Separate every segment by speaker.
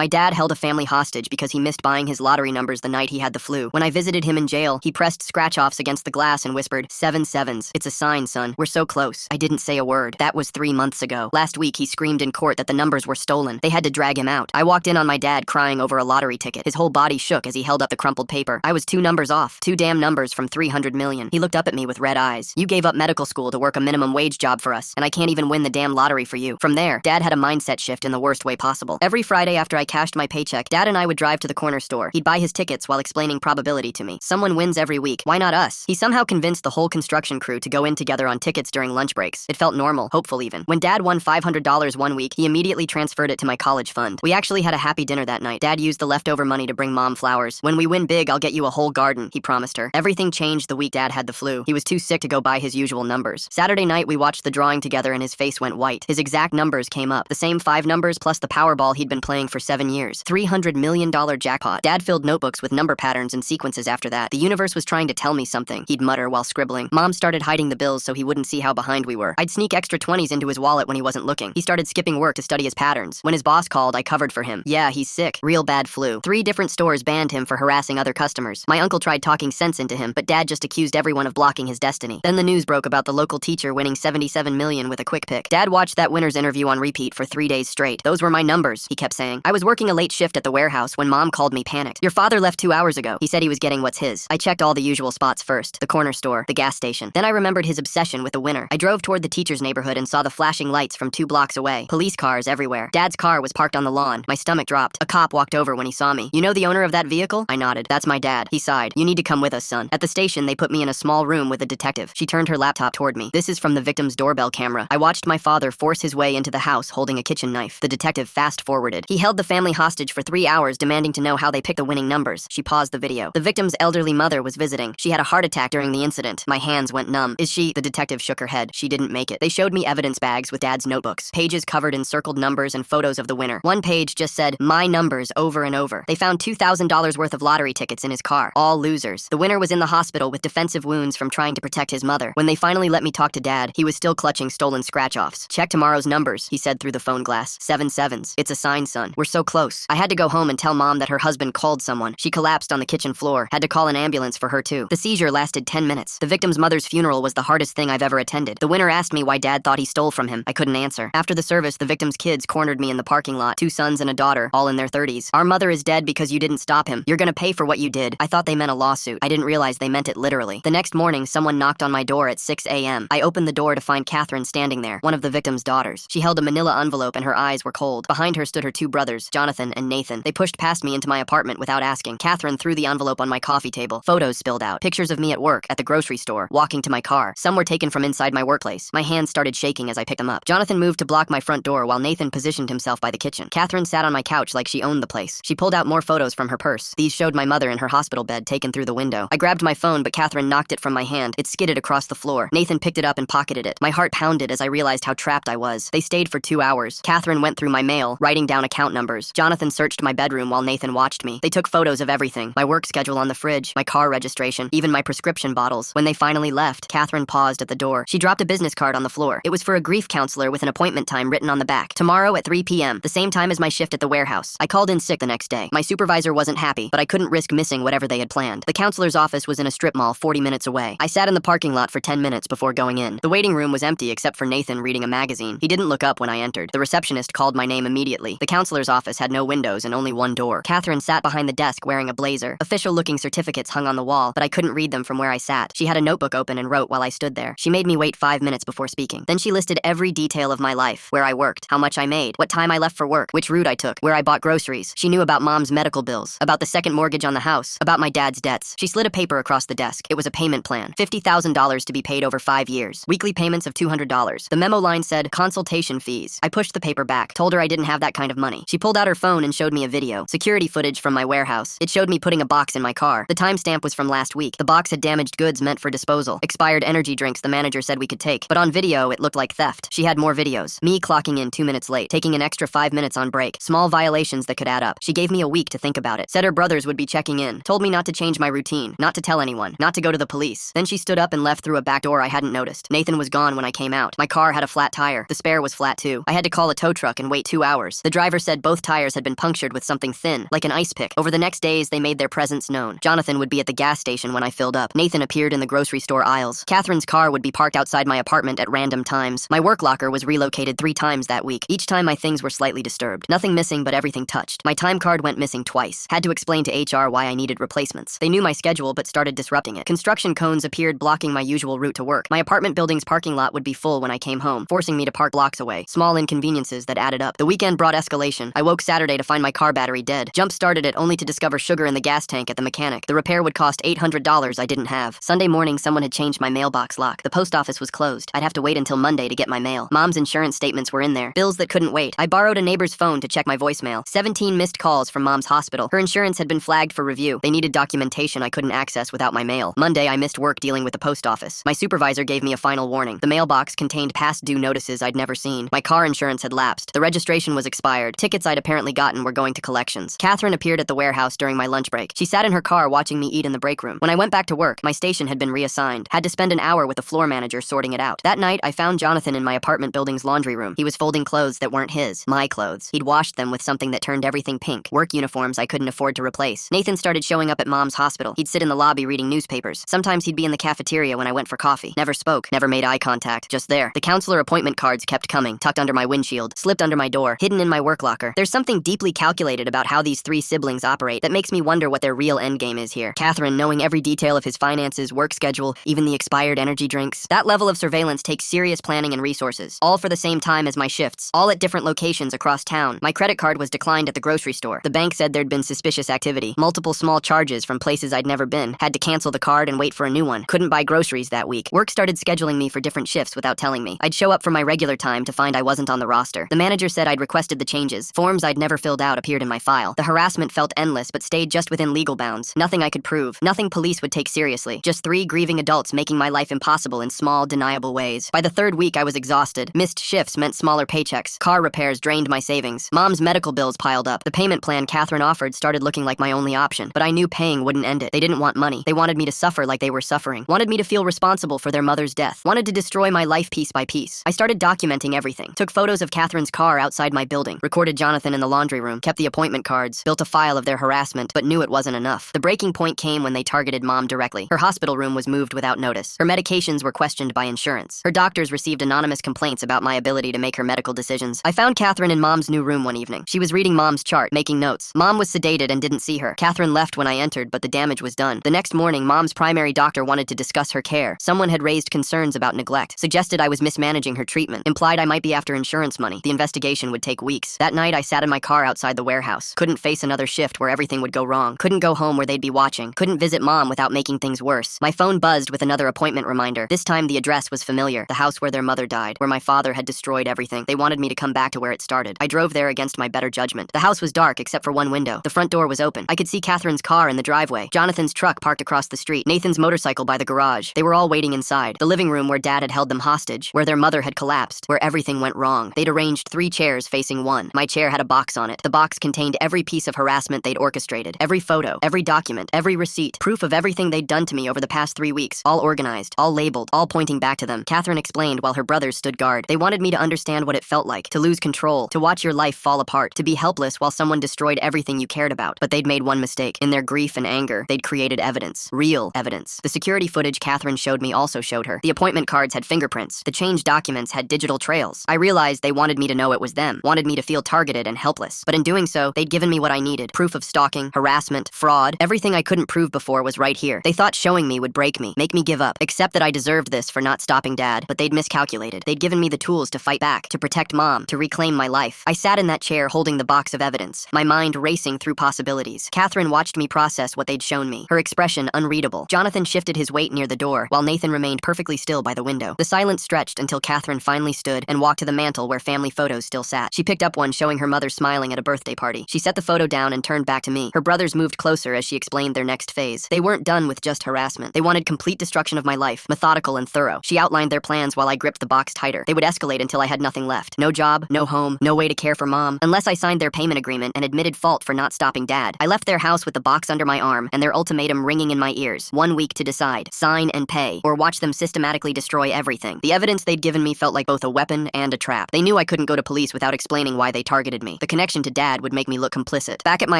Speaker 1: My dad held a family hostage because he missed buying his lottery numbers the night he had the flu. When I visited him in jail, he pressed scratch-offs against the glass and whispered, 7 sevens. It's a sign, son. We're so close. I didn't say a word. That was 3 months ago. Last week, he screamed in court that the numbers were stolen. They had to drag him out. I walked in on my dad crying over a lottery ticket. His whole body shook as he held up the crumpled paper. I was 2 numbers off. 2 damn numbers from 300 million. He looked up at me with red eyes. You gave up medical school to work a minimum wage job for us, and I can't even win the damn lottery for you. From there, Dad had a mindset shift in the worst way possible. Every Friday after I cashed my paycheck, Dad and I would drive to the corner store. He'd buy his tickets while explaining probability to me. Someone wins every week. Why not us? He somehow convinced the whole construction crew to go in together on tickets during lunch breaks. It felt normal, hopeful even. When Dad won $500 one week, he immediately transferred it to my college fund. We actually had a happy dinner that night. Dad used the leftover money to bring Mom flowers. When we win big, I'll get you a whole garden, he promised her. Everything changed the week Dad had the flu. He was too sick to go buy his usual numbers. Saturday night, we watched the drawing together and his face went white. His exact numbers came up. The same 5 numbers plus the Powerball he'd been playing for 7 years. $300 million jackpot. Dad filled notebooks with number patterns and sequences after that. The universe was trying to tell me something, he'd mutter while scribbling. Mom started hiding the bills so he wouldn't see how behind we were. I'd sneak extra 20s into his wallet when he wasn't looking. He started skipping work to study his patterns. When his boss called, I covered for him. Yeah, he's sick. Real bad flu. 3 different stores banned him for harassing other customers. My uncle tried talking sense into him, but Dad just accused everyone of blocking his destiny. Then the news broke about the local teacher winning $77 million with a quick pick. Dad watched that winner's interview on repeat for 3 days straight. Those were my numbers, he kept saying. I was working a late shift at the warehouse when Mom called me panicked. Your father left 2 hours ago. He said he was getting what's his. I checked all the usual spots first. The corner store, the gas station. Then I remembered his obsession with the winner. I drove toward the teacher's neighborhood and saw the flashing lights from 2 blocks away. Police cars everywhere. Dad's car was parked on the lawn. My stomach dropped. A cop walked over when he saw me. You know the owner of that vehicle? I nodded. That's my dad. He sighed. You need to come with us, son. At the station, they put me in a small room with a detective. She turned her laptop toward me. This is from the victim's doorbell camera. I watched my father force his way into the house holding a kitchen knife. The detective fast-forwarded. He held the family hostage for 3 hours, demanding to know how they picked the winning numbers. She paused the video. The victim's elderly mother was visiting. She had a heart attack during the incident. My hands went numb. Is she? The detective shook her head. She didn't make it. They showed me evidence bags with Dad's notebooks. Pages covered in circled numbers and photos of the winner. One page just said, my numbers, over and over. They found $2,000 worth of lottery tickets in his car. All losers. The winner was in the hospital with defensive wounds from trying to protect his mother. When they finally let me talk to Dad, he was still clutching stolen scratch-offs. Check tomorrow's numbers, he said through the phone glass. 7 sevens. It's a sign, son. We're so close. I had to go home and tell Mom that her husband called someone. She collapsed on the kitchen floor. Had to call an ambulance for her too. The seizure lasted 10 minutes. The victim's mother's funeral was the hardest thing I've ever attended. The winner asked me why Dad thought he stole from him. I couldn't answer. After the service, the victim's kids cornered me in the parking lot. 2 sons and a daughter, all in their 30s. Our mother is dead because you didn't stop him. You're gonna pay for what you did. I thought they meant a lawsuit. I didn't realize they meant it literally. The next morning, someone knocked on my door at 6 a.m. I opened the door to find Catherine standing there, one of the victim's daughters. She held a manila envelope and her eyes were cold. Behind her stood her 2 brothers, Jonathan and Nathan. They pushed past me into my apartment without asking. Catherine threw the envelope on my coffee table. Photos spilled out. Pictures of me at work, at the grocery store, walking to my car. Some were taken from inside my workplace. My hands started shaking as I picked them up. Jonathan moved to block my front door while Nathan positioned himself by the kitchen. Catherine sat on my couch like she owned the place. She pulled out more photos from her purse. These showed my mother in her hospital bed taken through the window. I grabbed my phone, but Catherine knocked it from my hand. It skidded across the floor. Nathan picked it up and pocketed it. My heart pounded as I realized how trapped I was. They stayed for 2 hours. Catherine went through my mail, writing down account numbers. Jonathan searched my bedroom while Nathan watched me. They took photos of everything. My work schedule on the fridge, my car registration, even my prescription bottles. When they finally left, Catherine paused at the door. She dropped a business card on the floor. It was for a grief counselor with an appointment time written on the back. Tomorrow at 3 p.m., the same time as my shift at the warehouse. I called in sick the next day. My supervisor wasn't happy, but I couldn't risk missing whatever they had planned. The counselor's office was in a strip mall 40 minutes away. I sat in the parking lot for 10 minutes before going in. The waiting room was empty except for Nathan reading a magazine. He didn't look up when I entered. The receptionist called my name immediately. The counselor's office had no windows and only one door. Catherine sat behind the desk wearing a blazer. Official-looking certificates hung on the wall, but I couldn't read them from where I sat. She had a notebook open and wrote while I stood there. She made me wait 5 minutes before speaking. Then she listed every detail of my life, where I worked, how much I made, what time I left for work, which route I took, where I bought groceries. She knew about Mom's medical bills, about the second mortgage on the house, about my dad's debts. She slid a paper across the desk. It was a payment plan. $50,000 to be paid over 5 years. Weekly payments of $200. The memo line said, consultation fees. I pushed the paper back, told her I didn't have that kind of money. She pulled out her phone and showed me a video. Security footage from my warehouse. It showed me putting a box in my car. The timestamp was from last week. The box had damaged goods meant for disposal. Expired energy drinks the manager said we could take. But on video, it looked like theft. She had more videos. Me clocking in 2 minutes late, taking an extra 5 minutes on break. Small violations that could add up. She gave me a week to think about it. Said her brothers would be checking in. Told me not to change my routine. Not to tell anyone. Not to go to the police. Then she stood up and left through a back door I hadn't noticed. Nathan was gone when I came out. My car had a flat tire. The spare was flat too. I had to call a tow truck and wait 2 hours. The driver said both tires tires had been punctured with something thin, like an ice pick. Over the next days, they made their presence known. Jonathan would be at the gas station when I filled up. Nathan appeared in the grocery store aisles. Catherine's car would be parked outside my apartment at random times. My work locker was relocated 3 times that week. Each time my things were slightly disturbed. Nothing missing, but everything touched. My time card went missing twice. Had to explain to HR why I needed replacements. They knew my schedule, but started disrupting it. Construction cones appeared blocking my usual route to work. My apartment building's parking lot would be full when I came home, forcing me to park blocks away. Small inconveniences that added up. The weekend brought escalation. I woke Saturday to find my car battery dead. Jump-started it only to discover sugar in the gas tank at the mechanic. The repair would cost $800 I didn't have. Sunday morning, someone had changed my mailbox lock. The post office was closed. I'd have to wait until Monday to get my mail. Mom's insurance statements were in there. Bills that couldn't wait. I borrowed a neighbor's phone to check my voicemail. 17 missed calls from Mom's hospital. Her insurance had been flagged for review. They needed documentation I couldn't access without my mail. Monday, I missed work dealing with the post office. My supervisor gave me a final warning. The mailbox contained past due notices I'd never seen. My car insurance had lapsed. The registration was expired. Tickets I'd apparently gotten were going to collections. Catherine appeared at the warehouse during my lunch break. She sat in her car watching me eat in the break room. When I went back to work, my station had been reassigned. Had to spend an hour with the floor manager sorting it out. That night, I found Jonathan in my apartment building's laundry room. He was folding clothes that weren't his. My clothes. He'd washed them with something that turned everything pink. Work uniforms I couldn't afford to replace. Nathan started showing up at Mom's hospital. He'd sit in the lobby reading newspapers. Sometimes he'd be in the cafeteria when I went for coffee. Never spoke. Never made eye contact. Just there. The counselor appointment cards kept coming. Tucked under my windshield. Slipped under my door. Hidden in my work locker. There's something deeply calculated about how these 3 siblings operate that makes me wonder what their real endgame is here. Catherine knowing every detail of his finances, work schedule, even the expired energy drinks. That level of surveillance takes serious planning and resources. All for the same time as my shifts. All at different locations across town. My credit card was declined at the grocery store. The bank said there'd been suspicious activity. Multiple small charges from places I'd never been. Had to cancel the card and wait for a new one. Couldn't buy groceries that week. Work started scheduling me for different shifts without telling me. I'd show up for my regular time to find I wasn't on the roster. The manager said I'd requested the changes. Forms I'd never filled out appeared in my file. The harassment felt endless but stayed just within legal bounds. Nothing I could prove. Nothing police would take seriously. Just 3 grieving adults making my life impossible in small, deniable ways. By the 3rd week, I was exhausted. Missed shifts meant smaller paychecks. Car repairs drained my savings. Mom's medical bills piled up. The payment plan Catherine offered started looking like my only option, but I knew paying wouldn't end it. They didn't want money. They wanted me to suffer like they were suffering. Wanted me to feel responsible for their mother's death. Wanted to destroy my life piece by piece. I started documenting everything. Took photos of Catherine's car outside my building. Recorded Jonathan in the laundry room. Kept the appointment cards. Built a file of their harassment, but knew it wasn't enough. The breaking point came when they targeted Mom directly. Her hospital room was moved without notice. Her medications were questioned by insurance. Her doctors received anonymous complaints about my ability to make her medical decisions. I found Catherine in Mom's new room one evening. She was reading Mom's chart, making notes. Mom was sedated and didn't see her. Catherine left when I entered, but the damage was done. The next morning, Mom's primary doctor wanted to discuss her care. Someone had raised concerns about neglect, suggested I was mismanaging her treatment, implied I might be after insurance money. The investigation would take weeks. That night, I sat in my car outside the warehouse. Couldn't face another shift where everything would go wrong. Couldn't go home where they'd be watching. Couldn't visit Mom without making things worse. My phone buzzed with another appointment reminder. This time, the address was familiar. The house where their mother died, where my father had destroyed everything. They wanted me to come back to where it started. I drove there against my better judgment. The house was dark except for one window. The front door was open. I could see Catherine's car in the driveway. Jonathan's truck parked across the street. Nathan's motorcycle by the garage. They were all waiting inside. The living room where Dad had held them hostage, where their mother had collapsed, where everything went wrong. They'd arranged 3 chairs facing one. My chair had a box on it. The box contained every piece of harassment they'd orchestrated. Every photo, every document, every receipt, proof of everything they'd done to me over the past 3 weeks. All organized, all labeled, all pointing back to them. Catherine explained while her brothers stood guard. They wanted me to understand what it felt like, to lose control, to watch your life fall apart, to be helpless while someone destroyed everything you cared about. But they'd made one mistake. In their grief and anger, they'd created evidence. Real evidence. The security footage Catherine showed me also showed her. The appointment cards had fingerprints. The changed documents had digital trails. I realized they wanted me to know it was them, wanted me to feel targeted and helpless. But in doing so, they'd given me what I needed. Proof of stalking, harassment, fraud. Everything I couldn't prove before was right here. They thought showing me would break me, make me give up, accept that I deserved this for not stopping Dad, but they'd miscalculated. They'd given me the tools to fight back, to protect Mom, to reclaim my life. I sat in that chair holding the box of evidence, my mind racing through possibilities. Catherine watched me process what they'd shown me, her expression unreadable. Jonathan shifted his weight near the door, while Nathan remained perfectly still by the window. The silence stretched until Catherine finally stood and walked to the mantel where family photos still sat. She picked up one showing her mother smiling at a birthday party. She set the photo down and turned back to me. Her brothers moved closer as she explained their next phase. They weren't done with just harassment. They wanted complete destruction of my life, methodical and thorough. She outlined their plans while I gripped the box tighter. They would escalate until I had nothing left. No job, no home, no way to care for Mom, unless I signed their payment agreement and admitted fault for not stopping Dad. I left their house with the box under my arm and their ultimatum ringing in my ears. 1 week to decide. Sign and pay, or watch them systematically destroy everything. The evidence they'd given me felt like both a weapon and a trap. They knew I couldn't go to police without explaining why they targeted me. me. The connection to Dad would make me look complicit. Back at my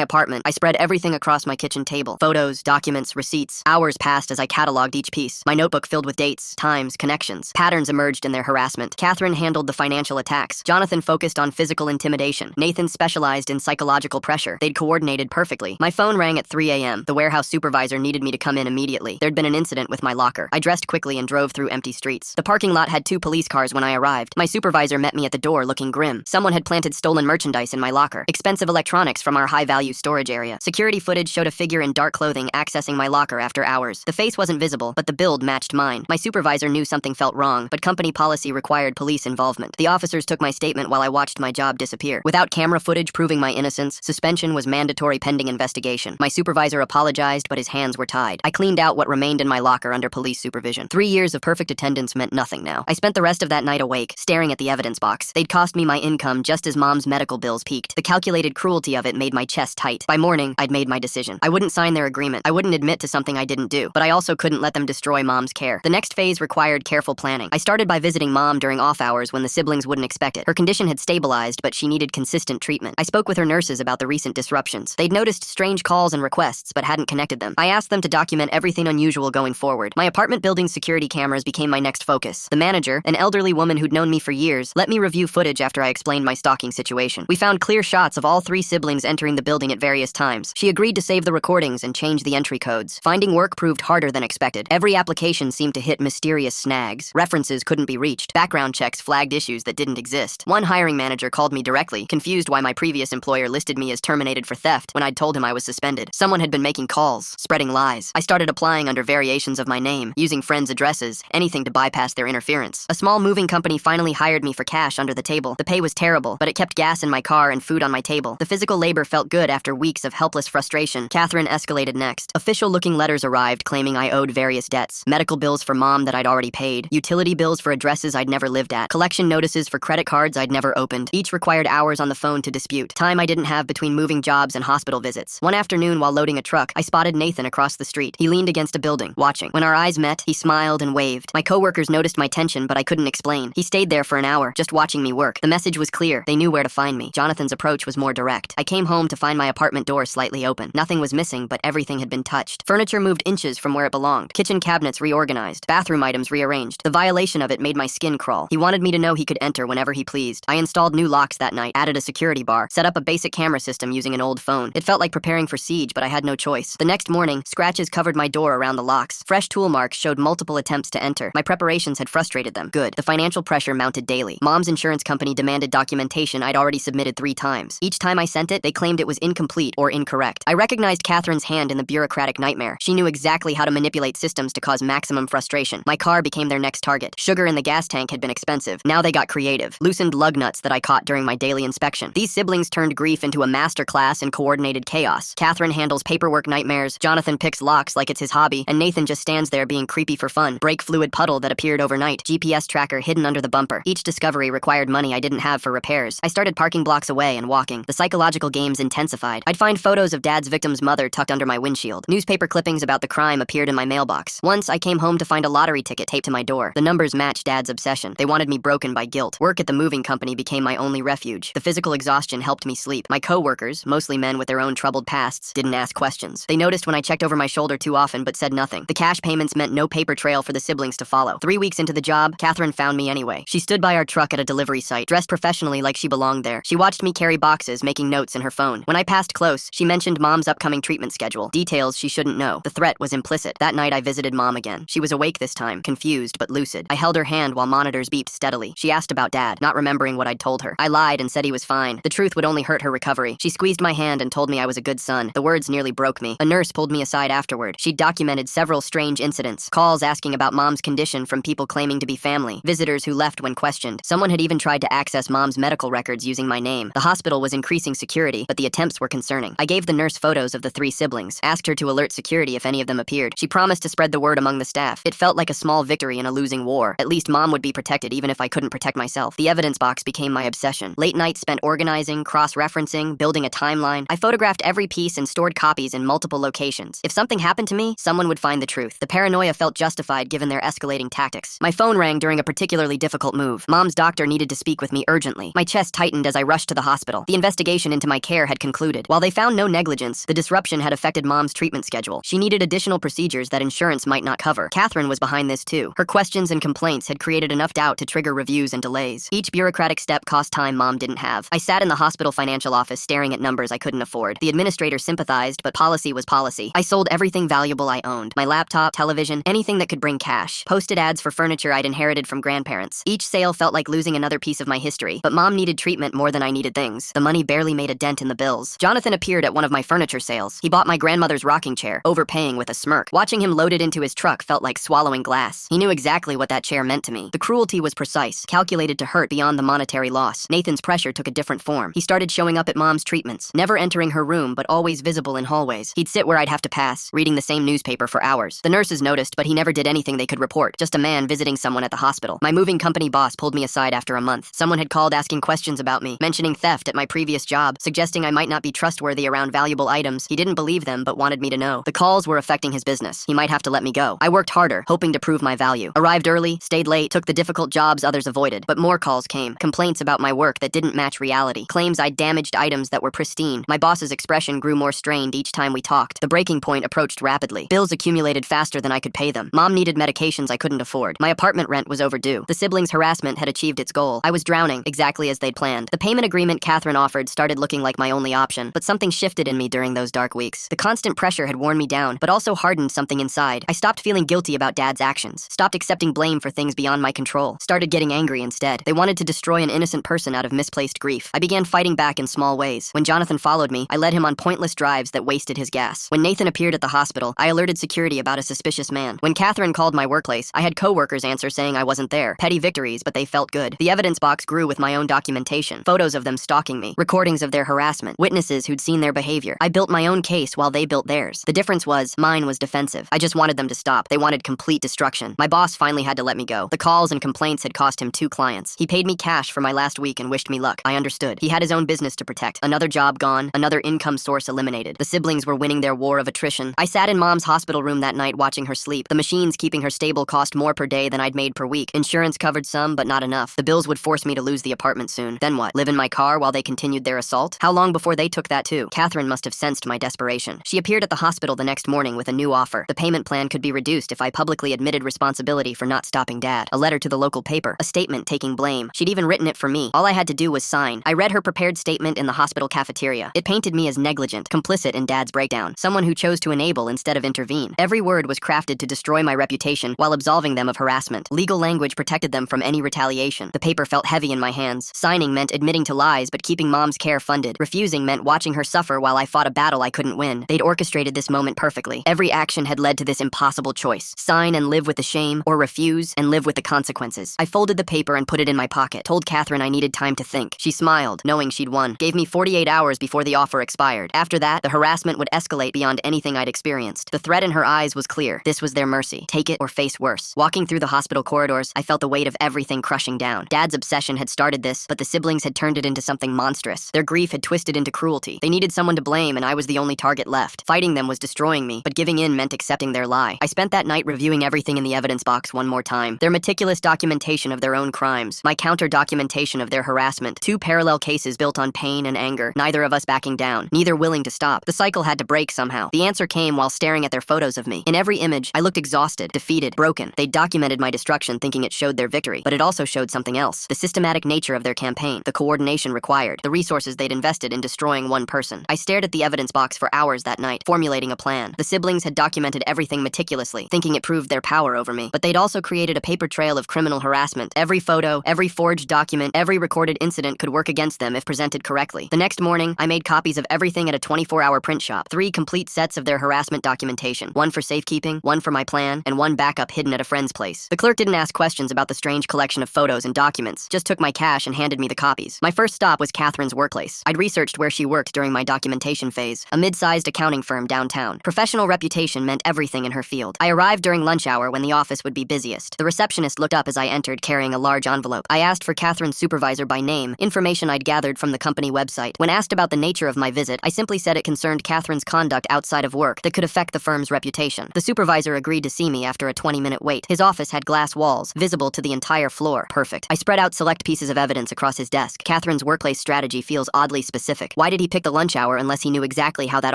Speaker 1: apartment, I spread everything across my kitchen table. Photos, documents, receipts. Hours passed as I cataloged each piece. My notebook filled with dates, times, connections. Patterns emerged in their harassment. Catherine handled the financial attacks. Jonathan focused on physical intimidation. Nathan specialized in psychological pressure. They'd coordinated perfectly. My phone rang at 3 a.m. The warehouse supervisor needed me to come in immediately. There'd been an incident with my locker. I dressed quickly and drove through empty streets. The parking lot had 2 police cars when I arrived. My supervisor met me at the door looking grim. Someone had planted stolen merchandise in my locker. Expensive electronics from our high-value storage area. Security footage showed a figure in dark clothing accessing my locker after hours. The face wasn't visible, but the build matched mine. My supervisor knew something felt wrong, but company policy required police involvement. The officers took my statement while I watched my job disappear. Without camera footage proving my innocence, suspension was mandatory pending investigation. My supervisor apologized, but his hands were tied. I cleaned out what remained in my locker under police supervision. 3 years of perfect attendance meant nothing now. I spent the rest of that night awake, staring at the evidence box. They'd cost me my income just as Mom's medical bills peaked. The calculated cruelty of it made my chest tight. By morning, I'd made my decision. I wouldn't sign their agreement. I wouldn't admit to something I didn't do, but I also couldn't let them destroy Mom's care. The next phase required careful planning. I started by visiting Mom during off hours when the siblings wouldn't expect it. Her condition had stabilized, but she needed consistent treatment. I spoke with her nurses about the recent disruptions. They'd noticed strange calls and requests, but hadn't connected them. I asked them to document everything unusual going forward. My apartment building's security cameras became my next focus. The manager, an elderly woman who'd known me for years, let me review footage after I explained my stalking situation. We found clear shots of all 3 siblings entering the building at various times. She agreed to save the recordings and change the entry codes. Finding work proved harder than expected. Every application seemed to hit mysterious snags. References couldn't be reached. Background checks flagged issues that didn't exist. One hiring manager called me directly, confused why my previous employer listed me as terminated for theft when I'd told him I was suspended. Someone had been making calls, spreading lies. I started applying under variations of my name, using friends' addresses, anything to bypass their interference. A small moving company finally hired me for cash under the table. The pay was terrible, but it kept gas in my car and food on my table. The physical labor felt good after weeks of helpless frustration. Catherine escalated next. Official-looking letters arrived claiming I owed various debts. Medical bills for Mom that I'd already paid. Utility bills for addresses I'd never lived at. Collection notices for credit cards I'd never opened. Each required hours on the phone to dispute. Time I didn't have between moving jobs and hospital visits. One afternoon while loading a truck, I spotted Nathan across the street. He leaned against a building, watching. When our eyes met, he smiled and waved. My coworkers noticed my tension, but I couldn't explain. He stayed there for an hour, just watching me work. The message was clear. They knew where to find me. Jonathan's approach was more direct. I came home to find my apartment door slightly open. Nothing was missing, but everything had been touched. Furniture moved inches from where it belonged. Kitchen cabinets reorganized. Bathroom items rearranged. The violation of it made my skin crawl. He wanted me to know he could enter whenever he pleased. I installed new locks that night, added a security bar, set up a basic camera system using an old phone. It felt like preparing for siege, but I had no choice. The next morning, scratches covered my door around the locks. Fresh tool marks showed multiple attempts to enter. My preparations had frustrated them. Good. The financial pressure mounted daily. Mom's insurance company demanded documentation I'd already submitted 3 times. Each time I sent it, they claimed it was incomplete or incorrect. I recognized Catherine's hand in the bureaucratic nightmare. She knew exactly how to manipulate systems to cause maximum frustration. My car became their next target. Sugar in the gas tank had been expensive. Now they got creative. Loosened lug nuts that I caught during my daily inspection. These siblings turned grief into a masterclass in coordinated chaos. Catherine handles paperwork nightmares, Jonathan picks locks like it's his hobby, and Nathan just stands there being creepy for fun. Brake fluid puddle that appeared overnight. GPS tracker hidden under the bumper. Each discovery required money I didn't have for repairs. I started parking blocks away and walking. The psychological games intensified. I'd find photos of Dad's victim's mother tucked under my windshield. Newspaper clippings about the crime appeared in my mailbox. Once, I came home to find a lottery ticket taped to my door. The numbers matched Dad's obsession. They wanted me broken by guilt. Work at the moving company became my only refuge. The physical exhaustion helped me sleep. My co-workers, mostly men with their own troubled pasts, didn't ask questions. They noticed when I checked over my shoulder too often but said nothing. The cash payments meant no paper trail for the siblings to follow. 3 weeks into the job, Catherine found me anyway. She stood by our truck at a delivery site, dressed professionally like she belonged there. She watched me carry boxes, making notes in her phone. When I passed close, she mentioned Mom's upcoming treatment schedule. Details she shouldn't know. The threat was implicit. That night I visited Mom again. She was awake this time, confused but lucid. I held her hand while monitors beeped steadily. She asked about Dad, not remembering what I'd told her. I lied and said he was fine. The truth would only hurt her recovery. She squeezed my hand and told me I was a good son. The words nearly broke me. A nurse pulled me aside afterward. She'd documented several strange incidents. Calls asking about Mom's condition from people claiming to be family. Visitors who left when questioned. Someone had even tried to access Mom's medical records using my name. The hospital was increasing security, but the attempts were concerning. I gave the nurse photos of the 3 siblings, asked her to alert security if any of them appeared. She promised to spread the word among the staff. It felt like a small victory in a losing war. At least Mom would be protected even if I couldn't protect myself. The evidence box became my obsession. Late nights spent organizing, cross-referencing, building a timeline. I photographed every piece and stored copies in multiple locations. If something happened to me, someone would find the truth. The paranoia felt justified given their escalating tactics. My phone rang during a particularly difficult move. Mom's doctor needed to speak with me urgently. My chest tightened as I rushed rushed to the hospital. The investigation into my care had concluded. While they found no negligence, the disruption had affected Mom's treatment schedule. She needed additional procedures that insurance might not cover. Catherine was behind this too. Her questions and complaints had created enough doubt to trigger reviews and delays. Each bureaucratic step cost time Mom didn't have. I sat in the hospital financial office staring at numbers I couldn't afford. The administrator sympathized, but policy was policy. I sold everything valuable I owned. My laptop, television, anything that could bring cash. Posted ads for furniture I'd inherited from grandparents. Each sale felt like losing another piece of my history, but Mom needed treatment more than I needed things. The money barely made a dent in the bills. Jonathan appeared at one of my furniture sales. He bought my grandmother's rocking chair, overpaying with a smirk. Watching him load it into his truck felt like swallowing glass. He knew exactly what that chair meant to me. The cruelty was precise, calculated to hurt beyond the monetary loss. Nathan's pressure took a different form. He started showing up at Mom's treatments, never entering her room but always visible in hallways. He'd sit where I'd have to pass, reading the same newspaper for hours. The nurses noticed, but he never did anything they could report. Just a man visiting someone at the hospital. My moving company boss pulled me aside after a month. Someone had called asking questions about me, mentioning theft at my previous job, suggesting I might not be trustworthy around valuable items. He didn't believe them, but wanted me to know. The calls were affecting his business. He might have to let me go. I worked harder, hoping to prove my value. Arrived early, stayed late, took the difficult jobs others avoided. But more calls came. Complaints about my work that didn't match reality. Claims I'd damaged items that were pristine. My boss's expression grew more strained each time we talked. The breaking point approached rapidly. Bills accumulated faster than I could pay them. Mom needed medications I couldn't afford. My apartment rent was overdue. The siblings' harassment had achieved its goal. I was drowning, exactly as they'd planned. The payment agreement Catherine offered started looking like my only option, but something shifted in me during those dark weeks. The constant pressure had worn me down, but also hardened something inside. I stopped feeling guilty about Dad's actions, stopped accepting blame for things beyond my control, started getting angry instead. They wanted to destroy an innocent person out of misplaced grief. I began fighting back in small ways. When Jonathan followed me, I led him on pointless drives that wasted his gas. When Nathan appeared at the hospital, I alerted security about a suspicious man. When Catherine called my workplace, I had coworkers answer saying I wasn't there. Petty victories, but they felt good. The evidence box grew with my own documentation, photos of them stalking me, recordings of their harassment, witnesses who'd seen their behavior. I built my own case while they built theirs. The difference was, mine was defensive. I just wanted them to stop. They wanted complete destruction. My boss finally had to let me go. The calls and complaints had cost him 2 clients. He paid me cash for my last week and wished me luck. I understood. He had his own business to protect. Another job gone, another income source eliminated. The siblings were winning their war of attrition. I sat in Mom's hospital room that night watching her sleep. The machines keeping her stable cost more per day than I'd made per week. Insurance covered some, but not enough. The bills would force me to lose the apartment soon. Then what? Live in my car while they continued their assault? How long before they took that too? Catherine must have sensed my desperation. She appeared at the hospital the next morning with a new offer. The payment plan could be reduced if I publicly admitted responsibility for not stopping Dad. A letter to the local paper. A statement taking blame. She'd even written it for me. All I had to do was sign. I read her prepared statement in the hospital cafeteria. It painted me as negligent, complicit in Dad's breakdown, someone who chose to enable instead of intervene. Every word was crafted to destroy my reputation while absolving them of harassment. Legal language protected them from any retaliation. The paper felt heavy in my hands. Signing meant admitting to lies but keeping Mom's care funded. Refusing meant watching her suffer while I fought a battle I couldn't win. They'd orchestrated this moment perfectly. Every action had led to this impossible choice. Sign and live with the shame, or refuse and live with the consequences. I folded the paper and put it in my pocket. Told Catherine I needed time to think. She smiled, knowing she'd won. Gave me 48 hours before the offer expired. After that, the harassment would escalate beyond anything I'd experienced. The threat in her eyes was clear. This was their mercy. Take it or face worse. Walking through the hospital corridors, I felt the weight of everything crushing down. Dad's obsession had started this, but the siblings had turned it into something monstrous. Their grief had twisted into cruelty. They needed someone to blame, and I was the only target left. Fighting them was destroying me, but giving in meant accepting their lie. I spent that night reviewing everything in the evidence box one more time. Their meticulous documentation of their own crimes, my counter-documentation of their harassment, 2 parallel cases built on pain and anger, neither of us backing down, neither willing to stop. The cycle had to break somehow. The answer came while staring at their photos of me. In every image, I looked exhausted, defeated, broken. They documented my destruction thinking it showed their victory, but it also showed something else. The systematic nature of their campaign, the coordination required, the resources they'd invested in destroying one person. I stared at the evidence box for hours that night, formulating a plan. The siblings had documented everything meticulously, thinking it proved their power over me, but they'd also created a paper trail of criminal harassment. Every photo, every forged document, every recorded incident could work against them if presented correctly. The next morning, I made copies of everything at a 24-hour print shop. 3 complete sets of their harassment documentation. 1 for safekeeping, 1 for my plan, and 1 backup hidden at a friend's place. The clerk didn't ask questions about the strange collection of photos and documents, just took my cash and handed me the copies. My first stop was Catherine's workplace. I'd researched where she worked during my documentation phase, a mid-sized accounting firm downtown. Professional reputation meant everything in her field. I arrived during lunch hour when the office would be busiest. The receptionist looked up as I entered, carrying a large envelope. I asked for Catherine's supervisor by name, information I'd gathered from the company website. When asked about the nature of my visit, I simply said it concerned Catherine's conduct outside of work that could affect the firm's reputation. The supervisor agreed to see me after a 20-minute wait. His office had glass walls, visible to the entire floor. Perfect. I spread out select pieces of evidence across his desk. Catherine Catherine's workplace strategy feels oddly specific. Why did he pick the lunch hour unless he knew exactly how that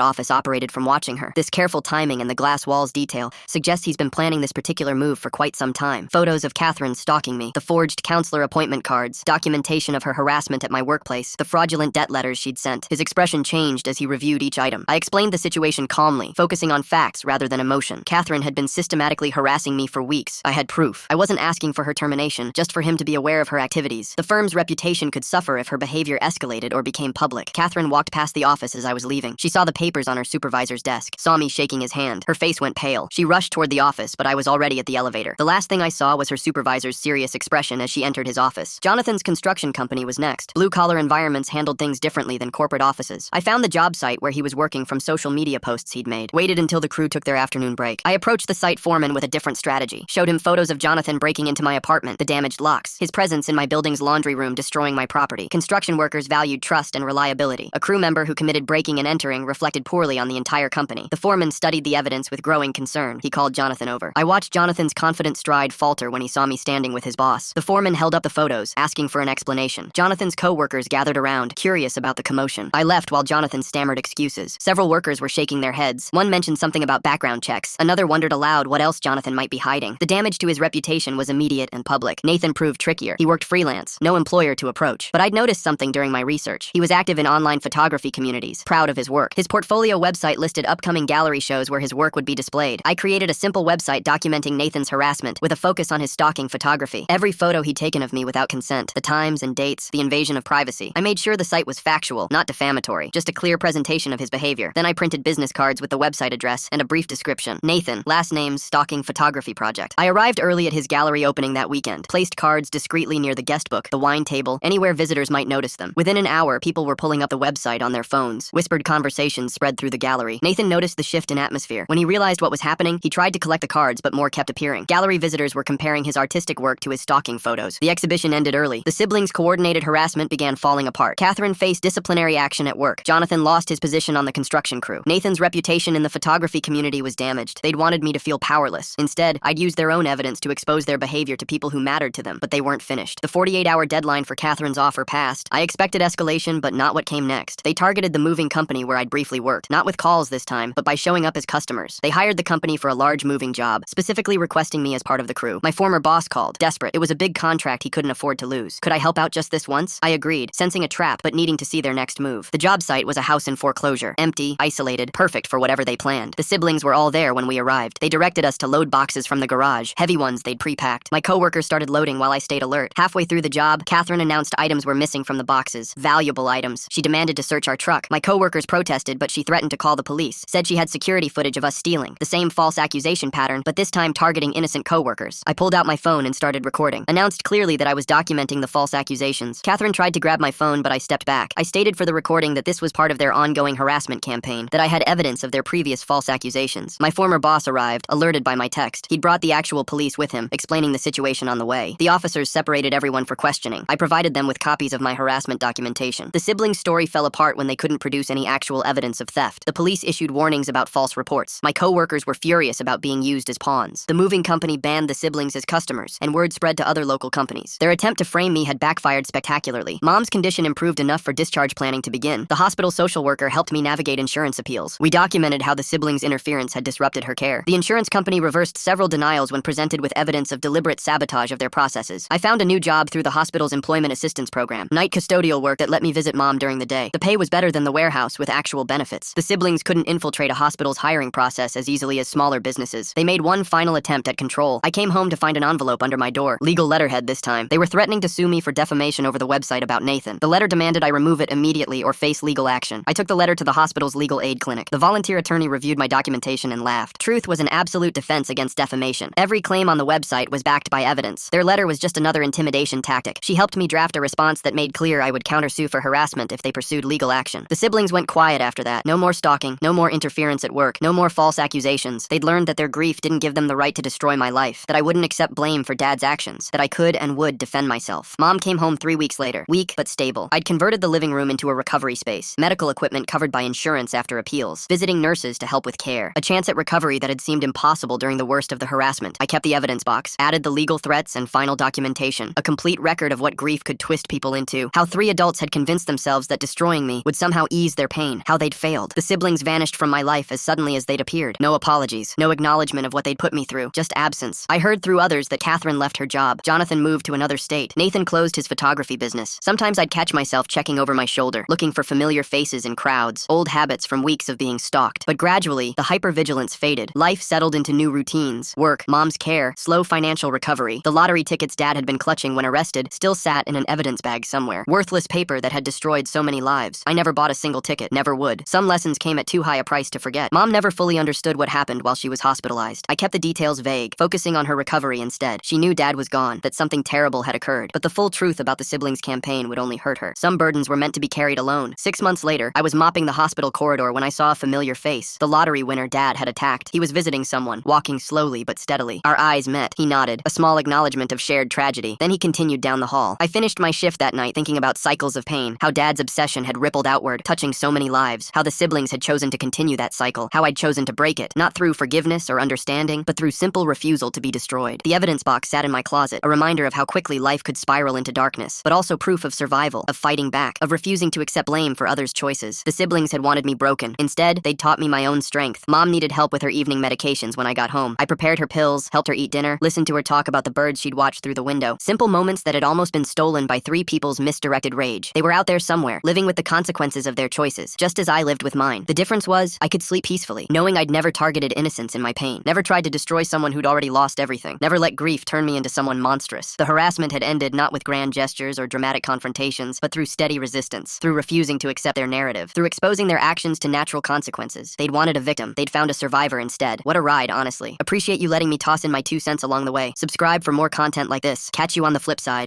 Speaker 1: office operated from watching her? This careful timing and the glass walls detail suggests he's been planning this particular move for quite some time. Photos of Catherine stalking me, the forged counselor appointment cards, documentation of her harassment at my workplace, the fraudulent debt letters she'd sent. His expression changed as he reviewed each item. I explained the situation calmly, focusing on facts rather than emotion. Catherine had been systematically harassing me for weeks. I had proof. I wasn't asking for her termination, just for him to be aware of her activities. The firm's reputation could suffer if her behavior escalated or became public. Catherine walked past the office as I was leaving. She saw the papers on her supervisor's desk, saw me shaking his hand. Her face went pale. She rushed toward the office, but I was already at the elevator. The last thing I saw was her supervisor's serious expression as she entered his office. Jonathan's construction company was next. Blue-collar environments handled things differently than corporate offices. I found the job site where he was working from social media posts he'd made. Waited until the crew took their afternoon break. I approached the site foreman with a different strategy. Showed him photos of Jonathan breaking into my apartment, the damaged locks, his presence in my building's laundry room destroying my property. Construction workers valued trust and reliability. A crew member who committed breaking and entering reflected poorly on the entire company. The foreman studied the evidence with growing concern. He called Jonathan over. I watched Jonathan's confident stride falter when he saw me standing with his boss. The foreman held up the photos, asking for an explanation. Jonathan's co-workers gathered around, curious about the commotion. I left while Jonathan stammered excuses. Several workers were shaking their heads. One mentioned something about background checks. Another wondered aloud what else Jonathan might be hiding. The damage to his reputation was immediate and public. Nathan proved trickier. He worked freelance, no employer to approach. But I'd noticed something during my research. He was active in online photography communities, proud of his work. His portfolio website listed upcoming gallery shows where his work would be displayed. I created a simple website documenting Nathan's harassment, with a focus on his stalking photography. Every photo he'd taken of me without consent, the times and dates, the invasion of privacy. I made sure the site was factual, not defamatory, just a clear presentation of his behavior. Then I printed business cards with the website address and a brief description. Nathan, last name's stalking photography project. I arrived early at his gallery opening that weekend, placed cards discreetly near the guest book, the wine table, anywhere visitors might notice them. Within an hour, people were pulling up the website on their phones. Whispered conversations spread through the gallery. Nathan noticed the shift in atmosphere. When he realized what was happening, he tried to collect the cards, but more kept appearing. Gallery visitors were comparing his artistic work to his stalking photos. The exhibition ended early. The siblings' coordinated harassment began falling apart. Catherine faced disciplinary action at work. Jonathan lost his position on the construction crew. Nathan's reputation in the photography community was damaged. They'd wanted me to feel powerless. Instead, I'd use their own evidence to expose their behavior to people who mattered to them, but they weren't finished. The 48-hour deadline for Catherine's offer passed. I expected escalation, but not what came next. They targeted the moving company where I'd briefly worked, not with calls this time, but by showing up as customers. They hired the company for a large moving job, specifically requesting me as part of the crew. My former boss called, desperate. It was a big contract he couldn't afford to lose. Could I help out just this once? I agreed, sensing a trap, but needing to see their next move. The job site was a house in foreclosure, empty, isolated, perfect for whatever they planned. The siblings were all there when we arrived. They directed us to load boxes from the garage, heavy ones they'd pre-packed. My coworkers started loading while I stayed alert. Halfway through the job, Catherine announced items were missing from the boxes, valuable items. She demanded to search our truck. My coworkers protested, but she threatened to call the police. Said she had security footage of us stealing. The same false accusation pattern, but this time targeting innocent coworkers. I pulled out my phone and started recording. Announced clearly that I was documenting the false accusations. Catherine tried to grab my phone, but I stepped back. I stated for the recording that this was part of their ongoing harassment campaign, that I had evidence of their previous false accusations. My former boss arrived, alerted by my text. He'd brought the actual police with him, explaining the situation on the way. The officers separated everyone for questioning. I provided them with copies of my harassment documentation. The siblings' story fell apart when they couldn't produce any actual evidence of theft. The police issued warnings about false reports. My coworkers were furious about being used as pawns. The moving company banned the siblings as customers, and word spread to other local companies. Their attempt to frame me had backfired spectacularly. Mom's condition improved enough for discharge planning to begin. The hospital social worker helped me navigate insurance appeals. We documented how the siblings' interference had disrupted her care. The insurance company reversed several denials when presented with evidence of deliberate sabotage of their processes. I found a new job through the hospital's employment assistance program, night custodial work that let me visit Mom during the day. The pay was better than the warehouse with actual benefits. The siblings couldn't infiltrate a hospital's hiring process as easily as smaller businesses. They made one final attempt at control. I came home to find an envelope under my door. Legal letterhead this time. They were threatening to sue me for defamation over the website about Nathan. The letter demanded I remove it immediately or face legal action. I took the letter to the hospital's legal aid clinic. The volunteer attorney reviewed my documentation and laughed. Truth was an absolute defense against defamation. Every claim on the website was backed by evidence. Their letter was just another intimidation tactic. She helped me draft a response that made clear I would countersue for harassment if they pursued legal action. The siblings went quiet after that. No more stalking, no more interference at work, no more false accusations. They'd learned that their grief didn't give them the right to destroy my life, that I wouldn't accept blame for Dad's actions, that I could and would defend myself. Mom came home 3 weeks later, weak but stable. I'd converted the living room into a recovery space, medical equipment covered by insurance after appeals, visiting nurses to help with care, a chance at recovery that had seemed impossible during the worst of the harassment. I kept the evidence box, added the legal threats and final documentation, a complete record of what grief could twist people into. to. How 3 adults had convinced themselves that destroying me would somehow ease their pain. How they'd failed. The siblings vanished from my life as suddenly as they'd appeared. No apologies. No acknowledgement of what they'd put me through. Just absence. I heard through others that Catherine left her job. Jonathan moved to another state. Nathan closed his photography business. Sometimes I'd catch myself checking over my shoulder, looking for familiar faces in crowds, old habits from weeks of being stalked. But gradually, the hypervigilance faded. Life settled into new routines. Work, mom's care, slow financial recovery. The lottery tickets Dad had been clutching when arrested still sat in an evidence bag somewhere. Worthless paper that had destroyed so many lives. I never bought a single ticket. Never would. Some lessons came at too high a price to forget. Mom never fully understood what happened while she was hospitalized. I kept the details vague, focusing on her recovery instead. She knew Dad was gone, that something terrible had occurred, but the full truth about the siblings' campaign would only hurt her. Some burdens were meant to be carried alone. 6 months later, I was mopping the hospital corridor when I saw a familiar face. The lottery winner Dad had attacked. He was visiting someone, walking slowly but steadily. Our eyes met. He nodded, a small acknowledgement of shared tragedy. Then he continued down the hall. I finished my shift that night thinking about cycles of pain, how Dad's obsession had rippled outward, touching so many lives, how the siblings had chosen to continue that cycle, how I'd chosen to break it, not through forgiveness or understanding, but through simple refusal to be destroyed. The evidence box sat in my closet, a reminder of how quickly life could spiral into darkness, but also proof of survival, of fighting back, of refusing to accept blame for others' choices. The siblings had wanted me broken. Instead, they'd taught me my own strength. Mom needed help with her evening medications when I got home. I prepared her pills, helped her eat dinner, listened to her talk about the birds she'd watched through the window. Simple moments that had almost been stolen by 3 people's misdirected rage. They were out there somewhere, living with the consequences of their choices, just as I lived with mine. The difference was, I could sleep peacefully, knowing I'd never targeted innocence in my pain, never tried to destroy someone who'd already lost everything, never let grief turn me into someone monstrous. The harassment had ended not with grand gestures or dramatic confrontations, but through steady resistance, through refusing to accept their narrative, through exposing their actions to natural consequences. They'd wanted a victim. They'd found a survivor instead. What a ride, honestly. Appreciate you letting me toss in my 2 cents along the way. Subscribe for more content like this. Catch you on the flip side.